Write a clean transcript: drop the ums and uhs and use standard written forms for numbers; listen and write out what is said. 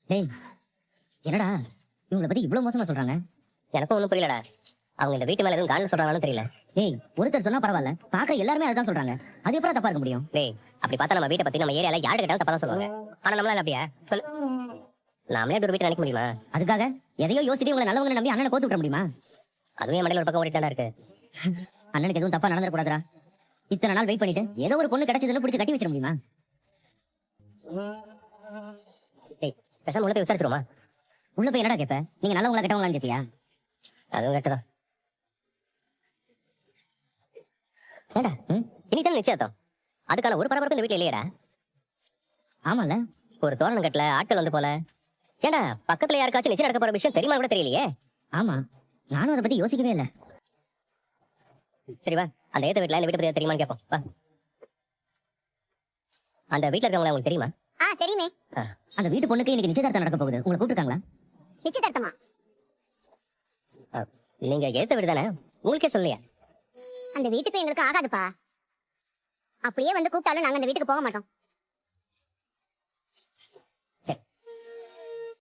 டேய், என்னடா இவங்கள பத்தி இவ்வளவு மோசமா சொல்றாங்க? எனக்கும் ஒன்றும் புரியலடா. அவங்க இந்த வீட்டு மேல எதுவும் காரணம் சொல்றாங்கன்னு தெரியல. டேய், ஒருத்தர் சொன்னா பரவாயில்ல, பாக்குற எல்லாருமே அதான் சொல்றாங்க. அது எப்படி தப்பா இருக்க முடியும்? டேய், அப்படி பார்த்தா நம்ம வீட்டை பத்தி நம்ம ஏரியால யாரு கேட்டாலும் தப்பா தான் சொல்லுவாங்க. ஆனா நம்மளால அப்படியா சொல்லு? நாமளே ஒரு வீட்டை நினைக்க முடியுமா? அதுக்காக எதையோ யோசிச்சுட்டு உங்களை நல்லவங்க நம்பி அண்ணனை கோத்து விட முடியுமா? அதுவே மண்டையில ஒரு பக்கம் ஓடிட்டாண்டா இருக்கு. அண்ணனுக்கு எதுவும் தப்பா நடந்துடக்கூடாதுடா. இத்தனை நாள் வெயிட் பண்ணிட்டு ஏதோ ஒரு பொண்ணு கிடைச்சதுன்னு பிடிச்சி கட்டி வச்சிட முடியுமா? டேய், பேசாம உள்ள போய் விசாரிச்சிருமா? உள்ள போய் என்னடா கேப்ப? நீங்க நல்லவங்களா கெட்டவங்களான்னு கேப்பியா? அதுவும் கரெக்ட் தான். ஏண்டா, இனிதான் நிச்சயத்தம். அதுக்கான ஒரு பரபரப்பு இந்த வீட்டுல இல்லையடா. ஆமால, ஒரு தோரணம் கட்டல, ஆட்கள் வந்து போல. ஏண்டா, பக்கத்துல யாருக்காச்சும் நிச்சயம் நடக்க போற விஷயம் தெரியுமா கூட தெரியலையே. ஆமா, நானும் அதை பத்தி யோசிக்கவே இல்லை. சரி வா, அந்த ஏத்த வீட்டுல இந்த வீட்டை பத்தி தெரியுமான்னு கேட்போம் வா. அந்த வீட்டுல இருக்கவங்கள உங்களுக்கு தெரியுமா? தெரியுமே. அந்த வீட்டு பொண்ணுக்கு இன்னைக்கு நிச்சயதார்த்தம் நடக்க போகுது. உங்களை கூப்பிட்டுருக்காங்களா? நிச்சயதார்த்தமா? நீங்க ஏத்த வீடு தானே, உங்களுக்கே சொல்லையா? அந்த வீட்டுக்கு எங்களுக்கு ஆகாதுப்பா. அப்படியே வந்து கூப்பிட்டாலும் நாங்க அந்த வீட்டுக்கு போக மாட்டோம்.